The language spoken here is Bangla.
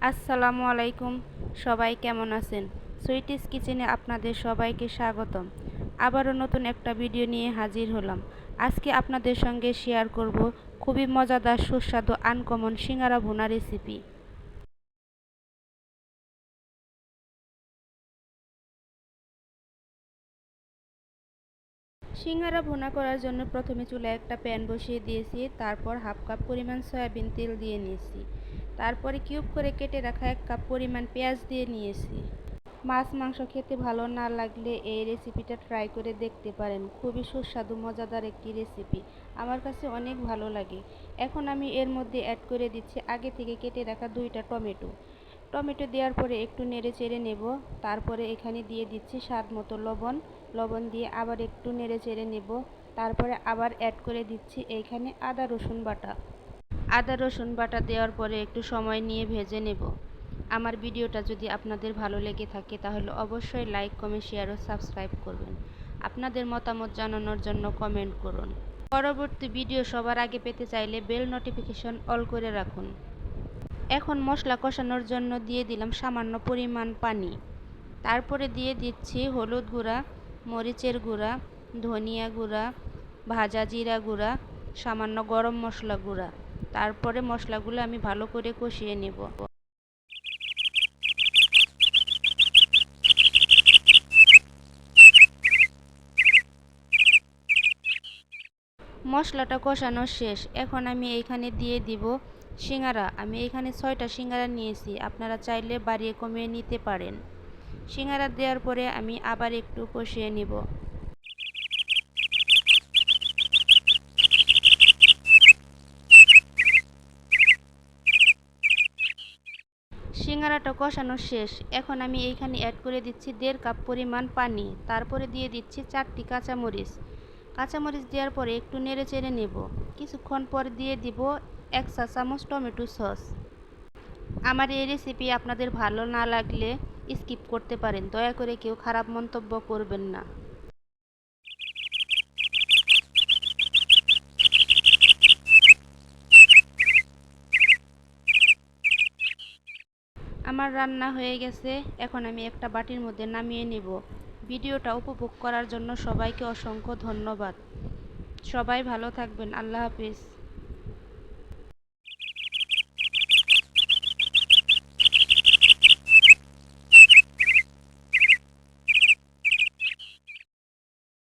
আসসালামু আলাইকুম। সবাই কেমন আছেন? সুইটিস কিচেনে আপনাদের সবাইকে স্বাগতম। আবারও নতুন একটা ভিডিও নিয়ে হাজির হলাম। আজকে আপনাদের সঙ্গে শেয়ার করব খুবই মজাদার সুস্বাদু আনকমন সিঙ্গারা ভুনা রেসিপি। সিঙ্গারা ভুনা করার জন্য প্রথমে চুলায় একটা প্যান বসিয়ে দিয়েছি, তারপর হাফ কাপ পরিমাণ সয়াবিন তেল দিয়ে নিয়েছি। তারপরে কিউব করে কেটে রাখা 1 কাপ পরিমাণ পেঁয়াজ দিয়ে নিয়েছি। মাছ মাংস খেতে ভালো না লাগলে এই রেসিপিটা ট্রাই করে দেখতে পারেন। খুবই সুস্বাদু মজাদার একটি রেসিপি, আমার কাছে অনেক ভালো লাগে। এখন আমি এর মধ্যে অ্যাড করে দিচ্ছি আগে থেকে কেটে রাখা 2টা টমেটো। টমেটো দেওয়ার পরে একটু নেড়ে চেড়ে নেব। তারপরে এখানে দিয়ে দিচ্ছি স্বাদ মতো লবণ। লবণ দিয়ে আবার একটু নেড়ে চেড়ে নেব। তারপরে আবার অ্যাড করে দিচ্ছি এইখানে আদা রসুন বাটা। আদা রসুন বাটা দেওয়ার পরে একটু সময় নিয়ে ভেজে নেব। আমার ভিডিওটা যদি আপনাদের ভালো লেগে থাকে তাহলে অবশ্যই লাইক, কমেন্ট, শেয়ার ও সাবস্ক্রাইব করবেন। আপনাদের মতামত জানানোর জন্য কমেন্ট করুন। পরবর্তী ভিডিও সবার আগে পেতে চাইলে বেল নোটিফিকেশন অল করে রাখুন। এখন মশলা কষানোর জন্য দিয়ে দিলাম সামান্য পরিমাণ পানি। তারপরে দিয়ে দিচ্ছি হলুদ গুঁড়া, মরিচের গুঁড়া, ধনিয়া গুঁড়া, ভাজা জিরা গুঁড়া, সামান্য গরম মশলা গুঁড়া। তারপরে মশলাগুলো আমি ভালো করে কষিয়ে নেব। মশলাটা কষানো শেষ। এখন আমি এইখানে দিয়ে দিব সিঙ্গারা। আমি এখানে 6টা সিঙ্গারা নিয়েছি, আপনারা চাইলে বাড়িয়ে কমিয়ে নিতে পারেন। সিঙ্গারা দেওয়ার পরে আমি আবার একটু কষিয়ে নিব। সিঙ্গারাটা কষানো শেষ। এখন আমি এইখানে অ্যাড করে দিচ্ছি 1.5 কাপ পরিমাণ পানি। তারপরে দিয়ে দিচ্ছি 4টি কাঁচামরিচ। কাঁচামরিচ দেওয়ার পরে একটু নেড়ে চেড়ে নেব। কিছুক্ষণ পর দিয়ে দিব 1 চা চামচ টমেটো সস। আমার এই রেসিপি আপনাদের ভালো না লাগলে স্কিপ করতে পারেন, দয়া করে কেউ খারাপ মন্তব্য করবেন না। আমার রান্না হয়ে গেছে। এখন আমি একটা বাটির মধ্যে নামিয়ে নেব। ভিডিওটা উপভোগ করার জন্য সবাইকে অসংখ্য ধন্যবাদ। সবাই ভালো থাকবেন। আল্লাহ হাফিজ।